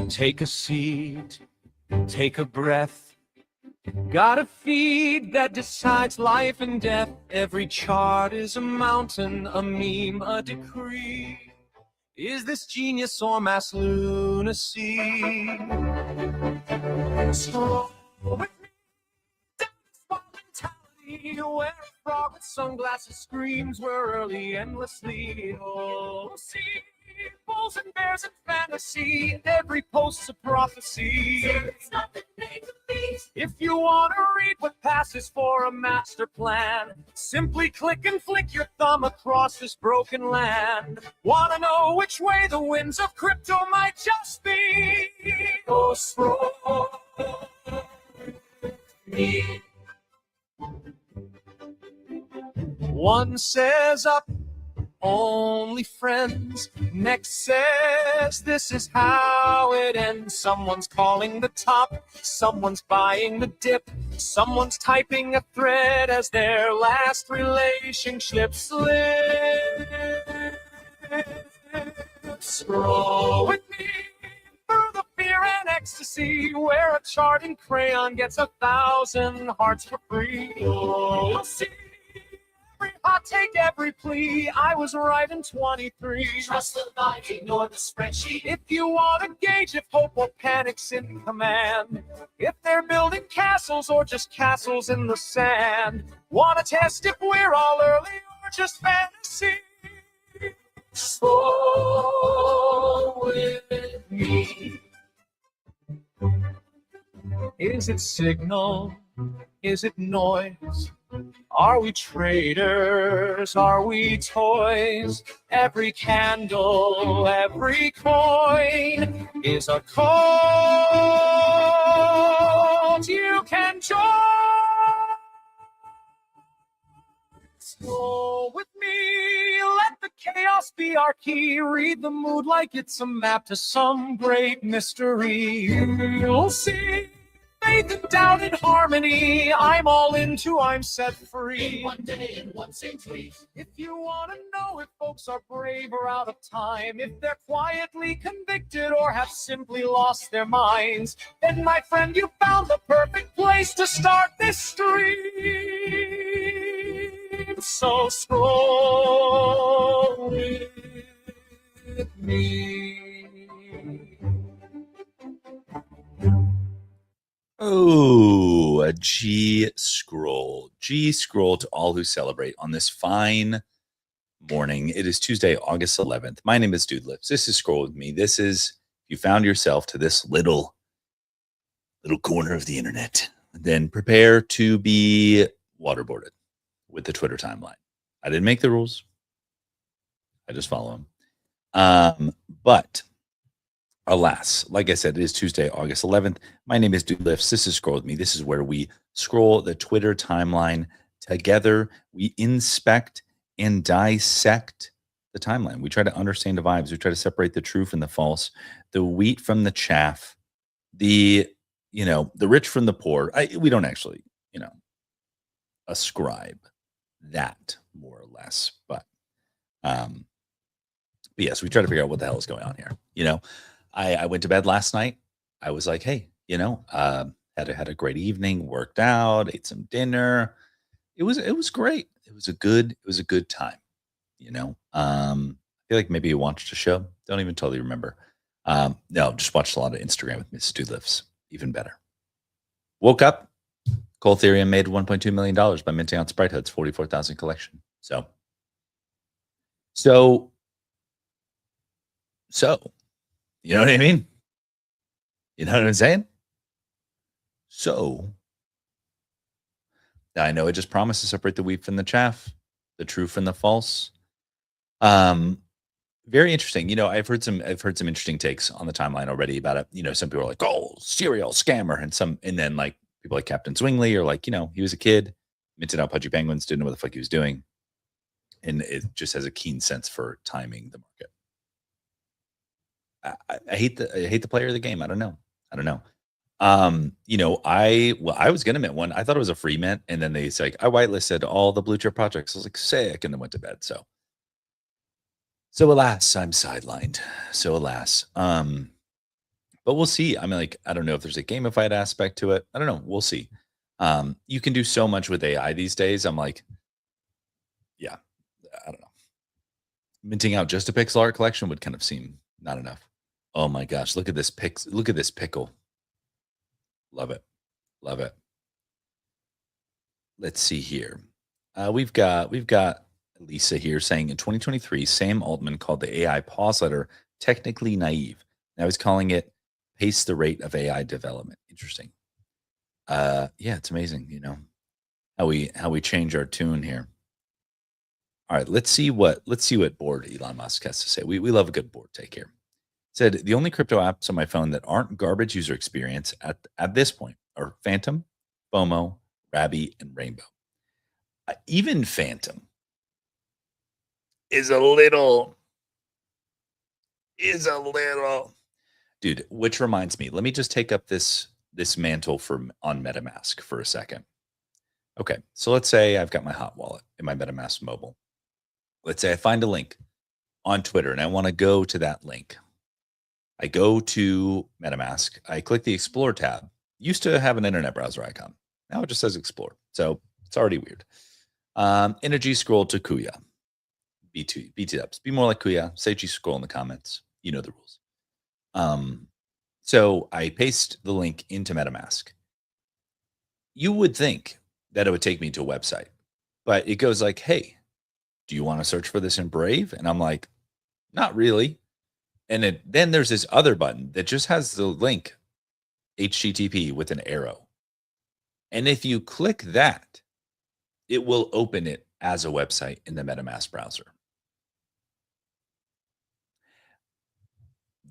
Take a seat, take a breath. Got a feed that decides life and death. Every chart is a mountain, a meme, a decree. Is this genius or mass lunacy? So with me, down this wild mentality, where a frog with sunglasses screams we're early endlessly. Oh, see, bulls and bears and fantasy, every post's a prophecy. It's nothing made to be. If you want to read what passes for a master plan, simply click and flick your thumb across this broken land. Want to know which way the winds of crypto might just be? Oh, scroll me. One says up, only friends. Next says this is how it ends. Someone's calling the top, someone's buying the dip, someone's typing a thread as their last relationship slips. Scroll with me through the fear and ecstasy, where a charting crayon gets 1,000 hearts for free. You'll see every hot take, every plea. I was right in 23. Trust the line, ignore the spreadsheet. If you want to gauge if hope or panic's in command, if they're building castles or just castles in the sand, want to test if we're all early or just fantasy? Slow with me. Is it signal? Is it noise? Are we traders? Are we toys? Every candle, every coin is a cult you can join. So with me, let the chaos be our key. Read the mood like it's a map to some great mystery. You'll see faith and doubt in harmony. I'm all into, I'm set free. In one day in one same tweet. If you want to know if folks are brave or out of time, if they're quietly convicted or have simply lost their minds, then my friend, you found the perfect place to start this stream. So scroll with me. Oh, a G scroll. G scroll to all who celebrate on this fine morning. It is Tuesday, August 11th. My name is Dude Lips. This is Scroll with me. This is, if you found yourself to this little corner of the internet, then prepare to be waterboarded with the Twitter timeline. I didn't make the rules. I just follow them. But alas, like I said, it is Tuesday, August 11th. My name is Dude Lifts. This is Scroll with me. This is where we scroll the Twitter timeline together. We inspect and dissect the timeline. We try to understand the vibes. We try to separate the true from the false, the wheat from the chaff, the rich from the poor. We don't actually, ascribe that more or less. But yes, we try to figure out what the hell is going on here. I went to bed last night. I was like, hey, had a great evening, worked out, ate some dinner. It was great. It was a good time. I feel like maybe you watched a show. Don't even totally remember. No, just watched a lot of Instagram with Miss Stu Lives. Even better. Woke up. Cole Ethereum made $1.2 million by minting on Sprite Hood's 44,000 collection. So, you know what I mean? You know what I'm saying? So, I know I just promised to separate the wheat from the chaff, the true from the false. Very interesting. I've heard some interesting takes on the timeline already about it. Some people are like, "Oh, serial scammer," and then like people like Captain Zwingli are like, he was a kid, minted out pudgy penguins, didn't know what the fuck he was doing, and it just has a keen sense for timing the market. I hate the player of the game. I don't know. I was gonna mint one. I thought it was a free mint, and then they said, like, I whitelisted all the blue chip projects. I was like, sick, and then went to bed. So alas, I'm sidelined. So alas. but we'll see. I mean, like, I don't know if there's a gamified aspect to it. I don't know. We'll see. You can do so much with AI these days. I'm like, yeah, I don't know. Minting out just a pixel art collection would kind of seem not enough. Oh my gosh, look at this look at this pickle. Love it. Love it. Let's see here. We've got Lisa here saying in 2023, Sam Altman called the AI pause letter technically naive. Now he's calling it pace the rate of AI development. Interesting. Yeah, it's amazing, how we change our tune here. All right, let's see what board Elon Musk has to say. We love a good board take here. Said the only crypto apps on my phone that aren't garbage user experience at this point are Phantom, FOMO, Rabby, and Rainbow. Even Phantom is a little dude. Which reminds me, let me just take up this mantle on MetaMask for a second. Okay, so let's say I've got my hot wallet in my MetaMask mobile. Let's say I find a link on Twitter and I want to go to that link. I go to MetaMask. I click the Explore tab. Used to have an internet browser icon. Now it just says Explore. So it's already weird. Energy scroll to Kuya. BT dubs. Be more like Kuya. Say G scroll in the comments. You know the rules. So I paste the link into MetaMask. You would think that it would take me to a website, but it goes like, hey, do you want to search for this in Brave? And I'm like, not really. And then there's this other button that just has the link HTTP with an arrow. And if you click that, it will open it as a website in the MetaMask browser.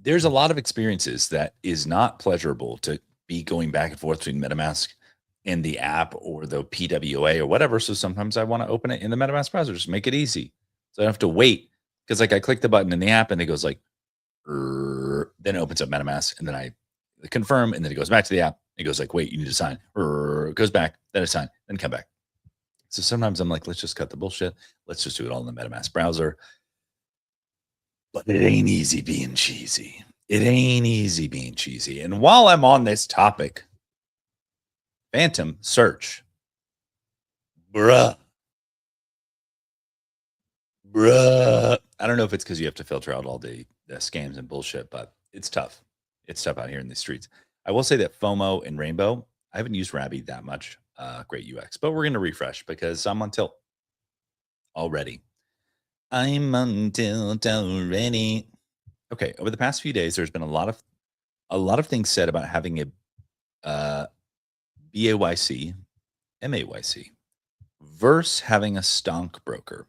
There's a lot of experiences that is not pleasurable to be going back and forth between MetaMask and the app or the PWA or whatever. So sometimes I want to open it in the MetaMask browser, just make it easy. So I don't have to wait. Because like I click the button in the app and it goes like, then it opens up MetaMask and then I confirm and then it goes back to the app. It goes like, wait, you need to sign. It goes back, then I sign, then come back. So sometimes I'm like, let's just cut the bullshit. Let's just do it all in the MetaMask browser. But it ain't easy being cheesy. It ain't easy being cheesy. And while I'm on this topic, Phantom search. Bruh. I don't know if it's because you have to filter out all the scams and bullshit, but it's tough. It's tough out here in the streets. I will say that FOMO and Rainbow, I haven't used Rabby that much. Great UX, but we're going to refresh because I'm on tilt already. I'm on tilt already. Okay, over the past few days, there's been a lot of things said about having a BAYC, MAYC, versus having a stonk broker.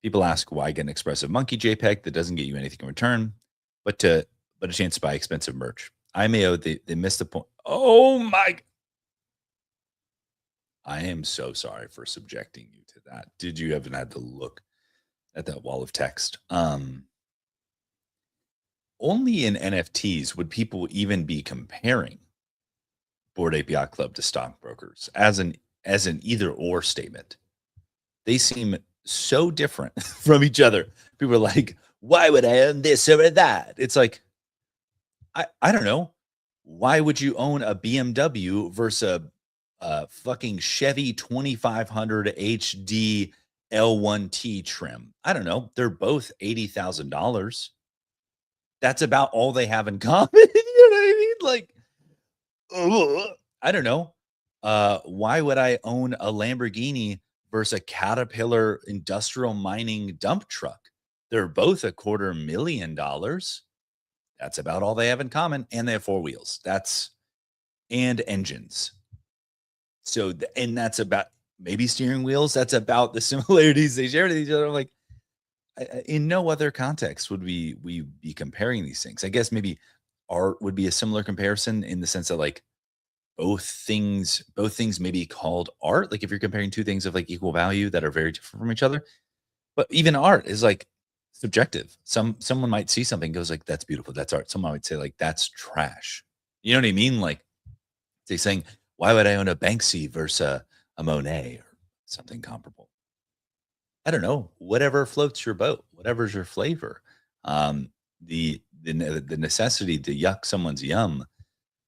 People ask why get an expressive monkey JPEG that doesn't get you anything in return, but a chance to buy expensive merch. IMAO, they missed the point. Oh my! I am so sorry for subjecting you to that. Did you haven't had to look at that wall of text? Only in NFTs would people even be comparing Bored Ape Yacht Club to stockbrokers as an either or statement. They seem so different from each other. People are like, why would I own this over that? It's like, I don't know. Why would you own a BMW versus a fucking Chevy 2500 HD L1T trim? I don't know. They're both $80,000. That's about all they have in common. You know what I mean? Like, I don't know. Why would I own a Lamborghini versus a Caterpillar industrial mining dump truck? They're both $250,000. That's about all they have in common. And they have four wheels. And engines. So, and that's about maybe steering wheels. That's about the similarities they share with each other. I'm like, in no other context would we be comparing these things. I guess maybe art would be a similar comparison in the sense that like both things may be called art. Like if you're comparing two things of like equal value that are very different from each other, but even art is like subjective. Someone might see something and goes like, that's beautiful, that's art. Someone might say like, that's trash. You know what I mean? Like they saying, why would I own a Banksy versus a Monet or something comparable? I don't know. Whatever floats your boat, whatever's your flavor. The the necessity to yuck someone's yum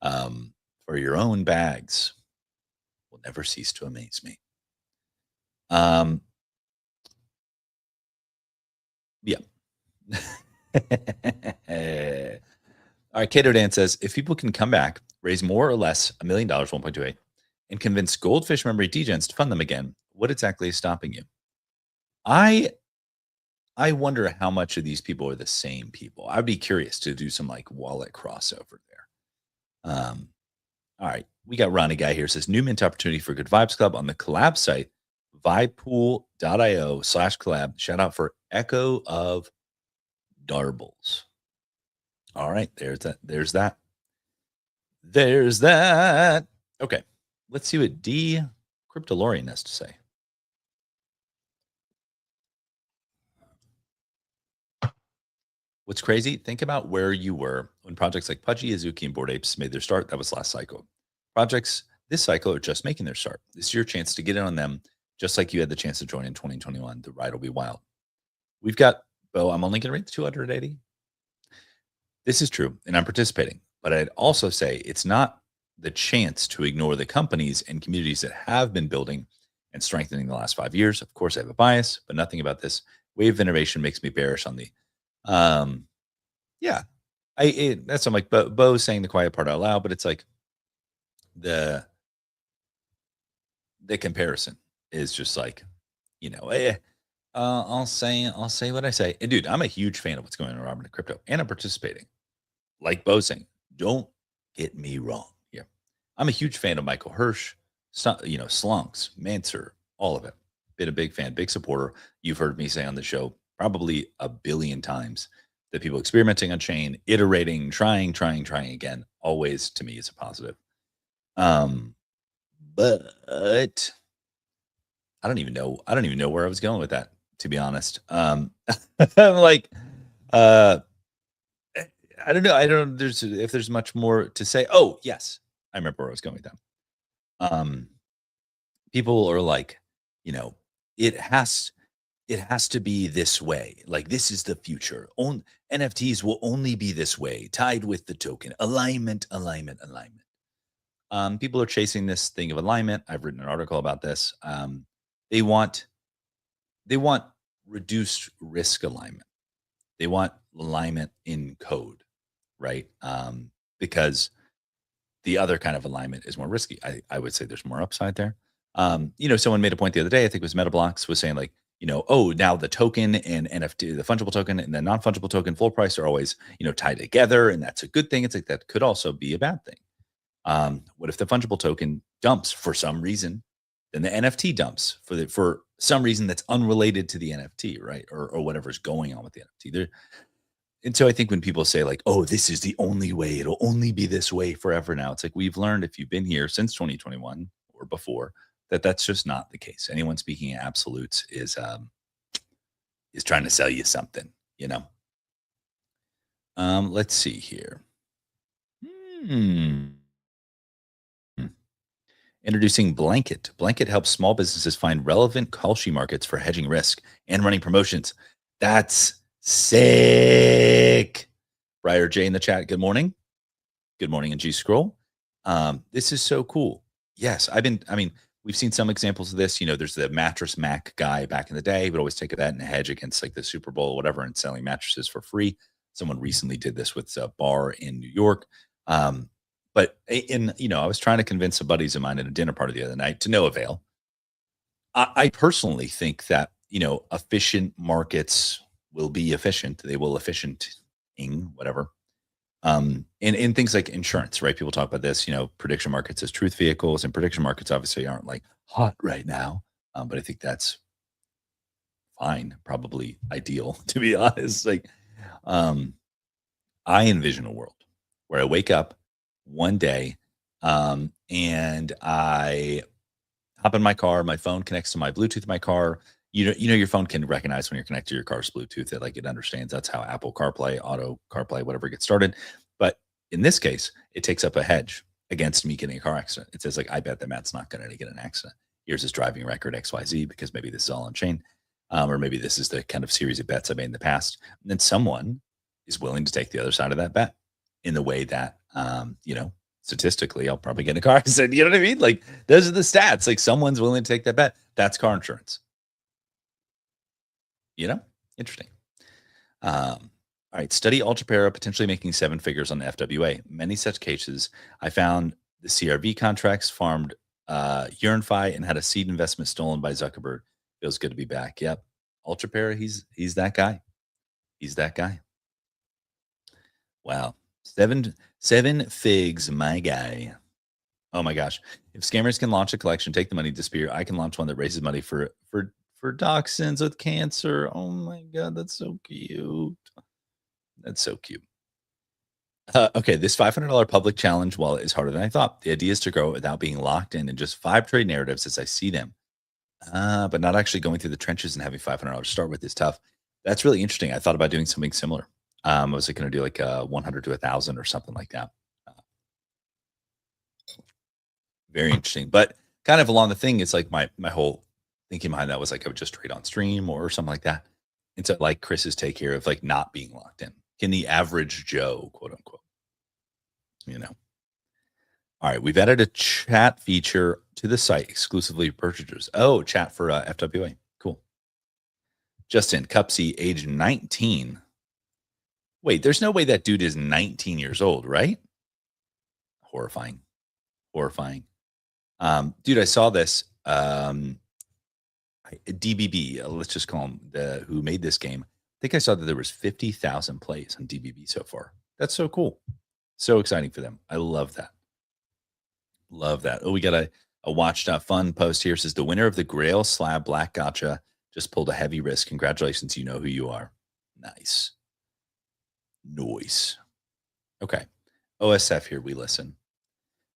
for your own bags will never cease to amaze me. Yeah. All right, Cato Dan says, if people can come back, raise more or less $1 million, 1.28, and convince Goldfish Memory degens to fund them again, what exactly is stopping you? I wonder how much of these people are the same people. I'd be curious to do some like wallet crossover there. All right, we got Ronnie Guy here says, new mint opportunity for Good Vibes Club on the collab site, vibepool.io/collab. Shout out for Echo of Darbles. All right, there's that. There's that. Okay, let's see what D Cryptolorian has to say. What's crazy? Think about where you were when projects like Pudgy, Azuki, and Bored Apes made their start. That was last cycle. Projects this cycle are just making their start. This is your chance to get in on them, just like you had the chance to join in 2021. The ride will be wild. We've got, Bo, I'm only going to rate the 280. This is true, and I'm participating. But I'd also say it's not the chance to ignore the companies and communities that have been building and strengthening the last 5 years. Of course, I have a bias, but nothing about this wave of innovation makes me bearish on the yeah, that's I'm like Bo saying the quiet part out loud, but it's like the comparison is just like, I'll say what I say. And dude, I'm a huge fan of what's going on in Robinhood crypto, and I'm participating. Like Bo saying, don't get me wrong here. I'm a huge fan of Michael Hirsch, Slunks, Manser, all of it. Been a big fan, big supporter. You've heard me say on the show probably a billion times that people experimenting on chain, iterating, trying again, always to me is a positive. But I don't even know where I was going with that, to be honest. I'm like, I don't know. I don't know if there's much more to say. Oh, yes. I remember where I was going with that. People are like, it has to be this way. Like, this is the future. NFTs will only be this way, tied with the token. Alignment. People are chasing this thing of alignment. I've written an article about this. They want reduced risk alignment. They want alignment in code, right? Because the other kind of alignment is more risky. I would say there's more upside there. Someone made a point the other day, I think it was MetaBlocks, was saying like, now the token and NFT, the fungible token and the non-fungible token full price are always, tied together, and that's a good thing. It's like that could also be a bad thing. What if the fungible token dumps for some reason? Then the NFT dumps for some reason that's unrelated to the NFT, right? Or whatever's going on with the NFT. And so I think when people say like, oh, this is the only way, it'll only be this way forever now. It's like, we've learned, if you've been here since 2021 or before, that's just not the case. Anyone speaking in absolutes is trying to sell you something, Let's see here. Introducing Blanket. Blanket helps small businesses find relevant Kalshi markets for hedging risk and running promotions. That's sick. Briar J in the chat. Good morning. Good morning in G Scroll. This is so cool. Yes, we've seen some examples of this. There's the Mattress Mac guy back in the day, would always take that and hedge against like the Super Bowl or whatever and selling mattresses for free. Someone recently did this with a bar in New York. But I was trying to convince some buddies of mine at a dinner party the other night, to no avail. I personally think that, efficient markets will be efficient. They will efficienting whatever. In things like insurance, right? People talk about this, prediction markets as truth vehicles, and prediction markets obviously aren't like hot right now. But I think that's fine, probably ideal, to be honest. Like, I envision a world where I wake up one day, and I hop in my car, my phone connects to my Bluetooth in my car. Your phone can recognize when you're connected to your car's Bluetooth. It understands. That's how Apple CarPlay, Auto CarPlay, whatever gets started. But in this case, it takes up a hedge against me getting a car accident. It says like, I bet that Matt's not going to get an accident. Here's his driving record XYZ, because maybe this is all on chain, or maybe this is the kind of series of bets I made in the past. And then someone is willing to take the other side of that bet in the way that, statistically, I'll probably get in a car accident. You know what I mean? Like, those are the stats. Like, someone's willing to take that bet. That's car insurance. Interesting. All right. Study Ultra potentially making 7 figures on the FWA. Many such cases. I found the CRV contracts farmed UrinFi and had a seed investment stolen by Zuckerberg. Feels good to be back. Yep. Ultra he's that guy. He's that guy. Wow. Seven figs, my guy. Oh my gosh. If scammers can launch a collection, take the money, disappear, I can launch one that raises money for dachshunds with cancer. Oh my God, that's so cute. That's so cute. Okay, this $500 public challenge wallet is harder than I thought. The idea is to grow it without being locked in just 5 trade narratives as I see them. But not actually going through the trenches and having $500 to start with is tough. That's really interesting. I thought about doing something similar. I was going to do like 100 to 1,000 or something like that. Very interesting. But kind of along the thing, it's like my whole thinking behind that was like I would just trade on stream or something like that. And so like Chris's take here of like not being locked in. Can the average Joe, quote unquote, All right, we've added a chat feature to the site exclusively for purchasers. Oh, chat for FWA. Cool. Justin, Cupsy, age 19. Wait, there's no way that dude is 19 years old, right? Horrifying. Dude, I saw this. DBB, let's just call him who made this game. I think I saw that there was 50,000 plays on DBB so far. That's so cool. So exciting for them. I love that. Love that. Oh, we got a watched fun post here. It says the winner of the Grail Slab Black Gotcha just pulled a heavy risk. Congratulations. You know who you are. Nice. Okay. OSF here. We listen.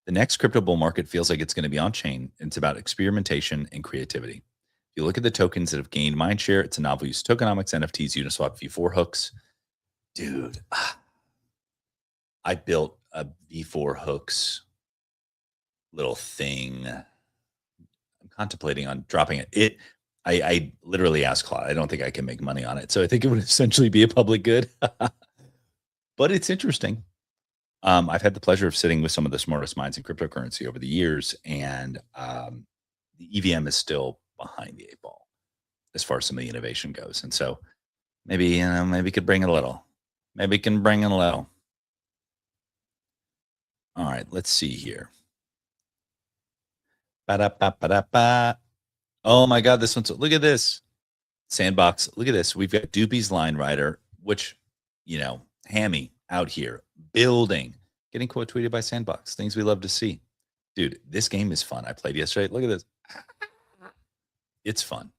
The next crypto bull market feels like it's going to be on chain. It's about experimentation and creativity. If you look at the tokens that have gained mindshare, it's a novel use tokenomics, NFTs, Uniswap, V4 hooks. Dude, I built a V4 hooks little thing. I'm contemplating on dropping it. I literally asked Claude. I don't think I can make money on it. So I think it would essentially be a public good. But it's interesting. I've had the pleasure of sitting with some of the smartest minds in cryptocurrency over the years, and the EVM is still behind the 8 ball as far as some of the innovation goes. And so maybe could bring it a little. Maybe can bring it a little. All right, let's see here. Ba-da-ba-ba-da-ba. Oh my God, this one's, look at this. Sandbox, look at this. We've got Doopy's Line Rider, which, Hammy out here building, getting quote tweeted by Sandbox. Things we love to see. Dude, this game is fun. I played yesterday. Look at this. It's fun.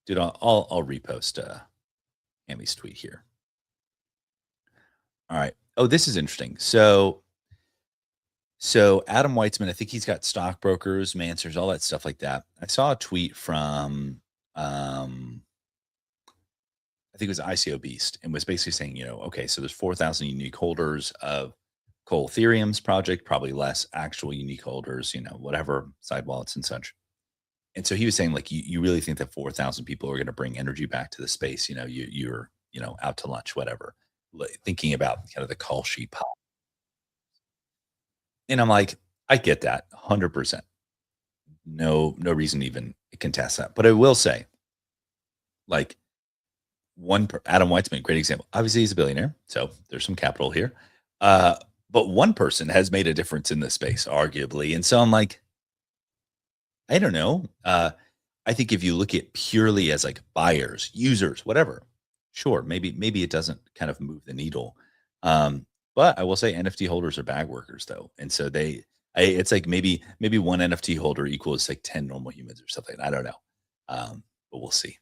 Dude, I'll repost Hammy's tweet here. All right. Oh, this is interesting. So Adam Weitzman, I think he's got stockbrokers, Mansers, all that stuff like that. I saw a tweet from I think it was ICO Beast, and was basically saying, okay, so there's 4,000 unique holders of Cole Ethereum's project, probably less actual unique holders, whatever side wallets and such. And so he was saying, like, you really think that 4,000 people are going to bring energy back to the space? You're out to lunch, whatever, thinking about kind of the call sheet pop. And I'm like, I get that 100%. No reason to even contest that. But I will say, like, Adam Weitzman, great example. Obviously, he's a billionaire, so there's some capital here. But one person has made a difference in this space, arguably. And so I'm like, I don't know. I think if you look at purely as like buyers, users, whatever, sure, maybe it doesn't kind of move the needle. But I will say NFT holders are bag workers though. And so it's like maybe one NFT holder equals like 10 normal humans or something. I don't know. But we'll see.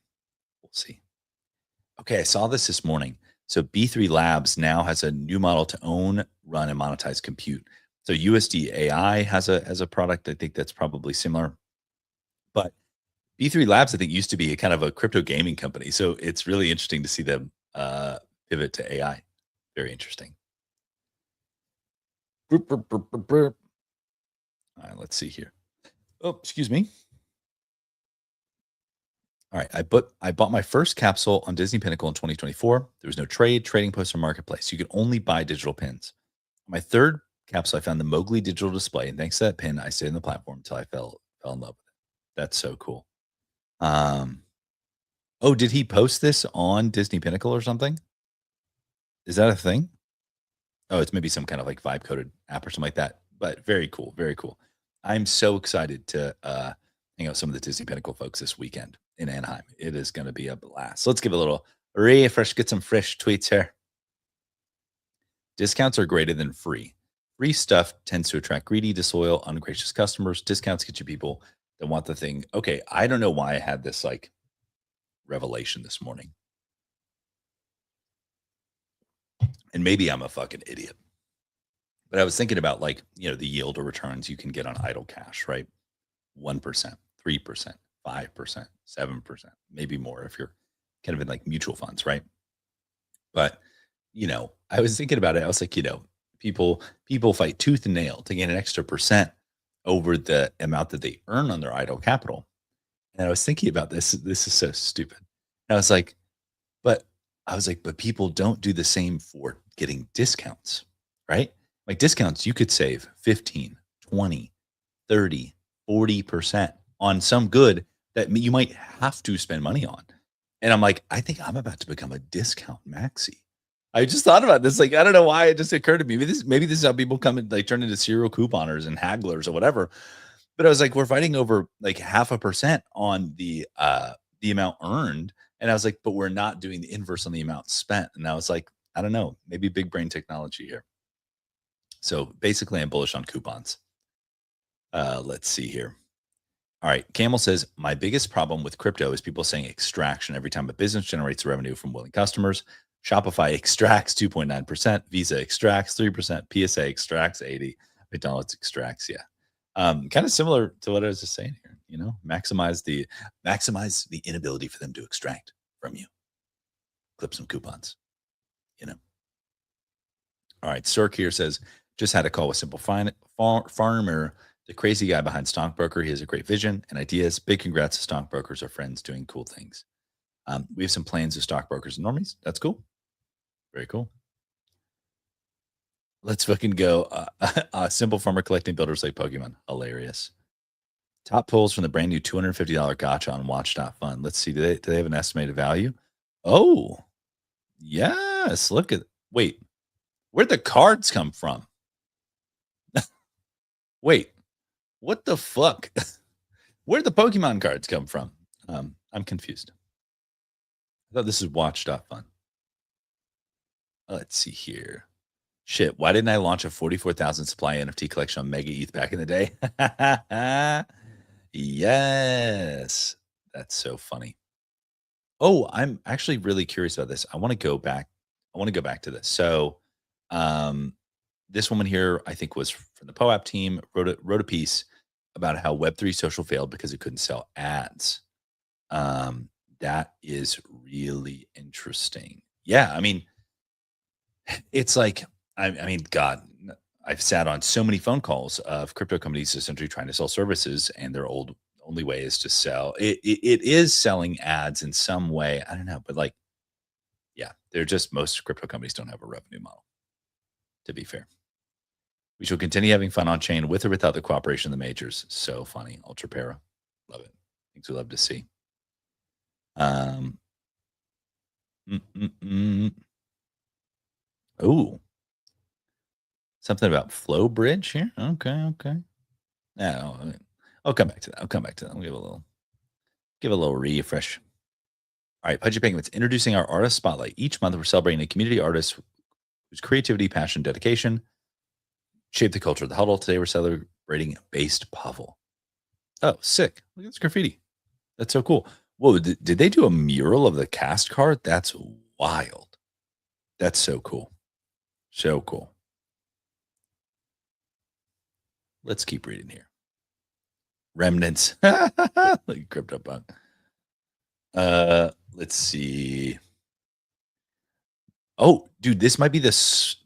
Okay, I saw this morning. So B3 Labs now has a new model to own, run, and monetize compute. So USD AI has a product. I think that's probably similar. But B3 Labs, I think, used to be a kind of a crypto gaming company. So it's really interesting to see them pivot to AI. Very interesting. All right, let's see here. Oh, excuse me. All right. I bought my first capsule on Disney Pinnacle in 2024. There was no trade, trading post, or marketplace. You could only buy digital pins. My third capsule, I found the Mowgli digital display, and thanks to that pin, I stayed on the platform until I fell in love with it. That's so cool. Oh, did he post this on Disney Pinnacle or something? Is that a thing? Oh, it's maybe some kind of like vibe coded app or something like that. But very cool, very cool. I'm so excited to hang out with some of the Disney Pinnacle folks this weekend in Anaheim. It is going to be a blast. So let's give a little refresh, get some fresh tweets here. Discounts are greater than free. Free stuff tends to attract greedy, disloyal, ungracious customers. Discounts get you people that want the thing. Okay, I don't know why I had this like revelation this morning. And maybe I'm a fucking idiot. But I was thinking about like, the yield or returns you can get on idle cash, right? 1%, 3%, 5%, 7%, maybe more if you're kind of in like mutual funds, right? But, I was thinking about it. I was like, people fight tooth and nail to gain an extra percent over the amount that they earn on their idle capital. And I was thinking about this. This is so stupid. And I was like, but people don't do the same for getting discounts, right? Like discounts, you could save 15, 20, 30, 40% on some good that you might have to spend money on. And I'm like, I think I'm about to become a discount maxi. I just thought about this. Like, I don't know why it just occurred to me. Maybe this is how people come and like turn into serial couponers and hagglers or whatever. But I was like, we're fighting over like 0.5% on the amount earned. And I was like, but we're not doing the inverse on the amount spent. And I was like, I don't know, maybe big brain technology here. So basically, I'm bullish on coupons. Let's see here. All right. Camel says, my biggest problem with crypto is people saying extraction every time a business generates revenue from willing customers. Shopify extracts 2.9%, Visa extracts 3%, PSA extracts 80, McDonald's extracts, yeah. Kind of similar to what I was just saying here, maximize the inability for them to extract from you. Clip some coupons, All right. Cirque here says, just had a call with Simple Farmer, the crazy guy behind Stockbroker. He has a great vision and ideas. Big congrats to stockbrokers, our friends doing cool things. We have some plans with stockbrokers and normies. That's cool. Very cool. Let's fucking go. Simple Farmer collecting builders like Pokemon. Hilarious. Top pulls from the brand new $250 gotcha on watch.fun. Let's see. Do they have an estimated value? Oh, yes. Wait, where'd the cards come from? Wait, what the fuck? Where'd the Pokemon cards come from? I'm confused. I thought this is watch.fun. Let's see here. Shit, why didn't I launch a 44,000 supply NFT collection on Mega ETH back in the day? Yes. That's so funny. Oh, I'm actually really curious about this. I want to go back to this. So, this woman here, I think, was from the POAP team, wrote a piece about how Web3 social failed because it couldn't sell ads. That is really interesting. Yeah, I mean, it's like, I mean, God, I've sat on so many phone calls of crypto companies essentially trying to sell services, and their only way is to sell. It is selling ads in some way. I don't know, but like, yeah, most crypto companies don't have a revenue model, to be fair. We shall continue having fun on chain with or without the cooperation of the majors. So funny. Ultra Para. Love it. Things we love to see. Oh, something about Flow Bridge here. Okay. No, I'll come back to that. I'll give a little refresh. All right, Pudgy Penguins introducing our artist spotlight. Each month, we're celebrating a community artist whose creativity, passion, dedication shape the culture of the huddle. Today, we're celebrating Based Pavel. Oh, sick! Look at this graffiti. That's so cool. Whoa, did they do a mural of the cast card? That's wild. That's so cool. So cool. Let's keep reading here. Remnants. Like CryptoPunk. Let's see. Oh, dude, this might be this.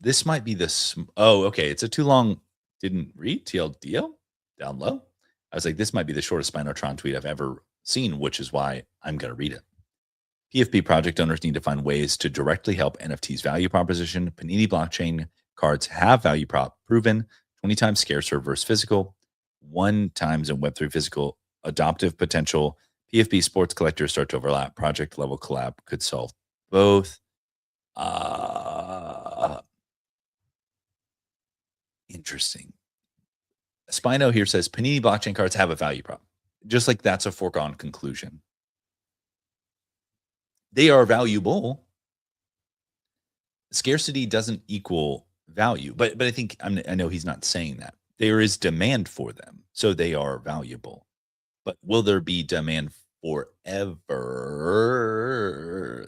Oh, okay. It's a too long. Didn't read TLDL down low. I was like, this might be the shortest Spinotron tweet I've ever seen, which is why I'm going to read it. PFP project owners need to find ways to directly help NFT's value proposition. Panini blockchain cards have value prop proven 20 times scarcer versus physical, 1 times in Web3 physical adoptive potential. PFP sports collectors start to overlap. Project level collab could solve both. Interesting. Spino here says Panini blockchain cards have a value prop. Just like that's a foregone conclusion. They are valuable. Scarcity doesn't equal value, but I think I know he's not saying that. There is demand for them, so they are valuable. But will there be demand forever?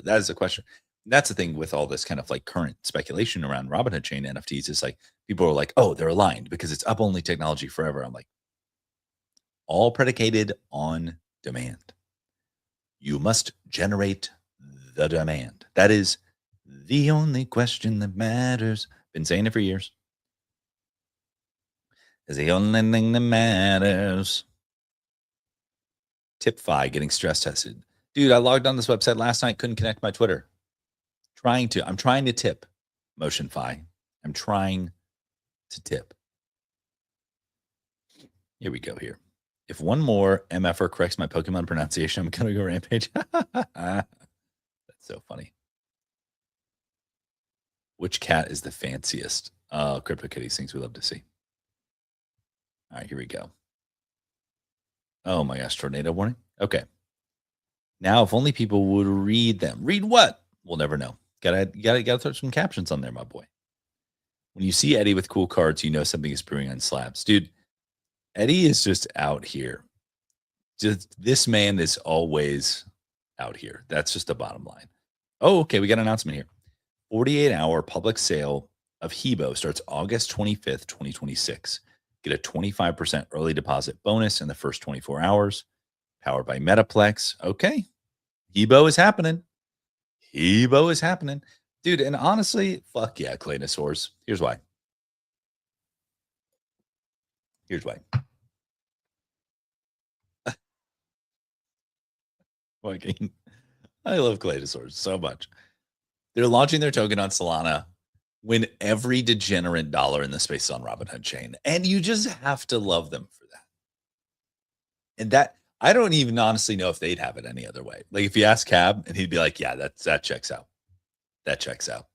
That is the question. That's the thing with all this kind of like current speculation around Robinhood chain NFTs is like people are like, oh, they're aligned because it's up only technology forever. I'm like, all predicated on demand. You must generate the demand. That is the only question that matters. Been saying it for years. Is the only thing that matters. Tip-Fi getting stress tested. Dude, I logged on this website last night, couldn't connect my Twitter. I'm trying to tip MotionFi. I'm trying to tip. Here we go here. If one more MFer corrects my Pokemon pronunciation, I'm going to go rampage. That's so funny. Which cat is the fanciest? Crypto Kitties, things we love to see. All right, here we go. Oh my gosh, tornado warning. Okay. Now, if only people would read them. Read what? We'll never know. Gotta throw some captions on there, my boy. When you see Eddie with cool cards, you know something is brewing on slabs. Dude, Eddie is just out here. Just this man is always out here. That's just the bottom line. Oh, okay. We got an announcement here. 48-hour public sale of Hebo starts August 25th, 2026. Get a 25% early deposit bonus in the first 24 hours. Powered by Metaplex. Okay. Hebo is happening. Hebo is happening. Dude, and honestly, fuck yeah, Claynosaurs. Here's why. Here's why. I love Claynosaurs so much. They're launching their token on Solana when every degenerate dollar in the space is on Robinhood chain. And you just have to love them for that. And that, I don't even honestly know if they'd have it any other way. Like if you ask Cab and he'd be like, yeah, that checks out. That checks out.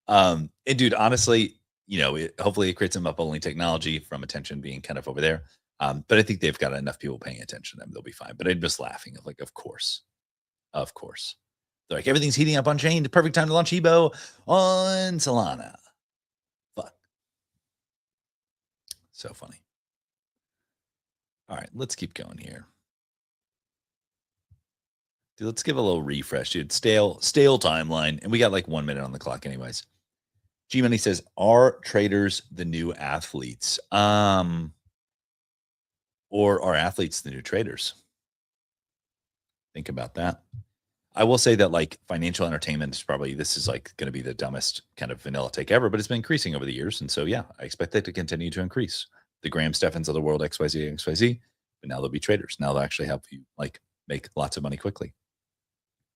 And dude, honestly, you know, hopefully it creates some up-only technology from attention being kind of over there. But I think they've got enough people paying attention to them. They'll be fine. But I'm just laughing. Like, of course. Of course. They're like, everything's heating up on chain. The perfect time to launch Hebo on Solana. Fuck. So funny. All right, let's keep going here. Dude, let's give a little refresh, dude. Stale timeline. And we got like 1 minute on the clock anyways. G-Money says, are traders the new athletes? Or are athletes the new traders? Think about that. I will say that like financial entertainment is probably, this is like going to be the dumbest kind of vanilla take ever, but it's been increasing over the years. And so, yeah, I expect that to continue to increase. The Graham Steffens of the world, XYZ, but now they'll be traders. Now they'll actually help you like make lots of money quickly.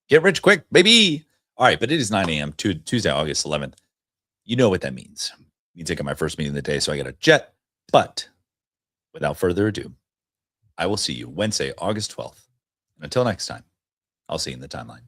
Get rich quick, baby. All right, but it is 9 a.m. Tuesday, August 11th. You know what that means. It means I got my first meeting of the day, so I got a jet. But without further ado, I will see you Wednesday, August 12th. And until next time, I'll see you in the timeline.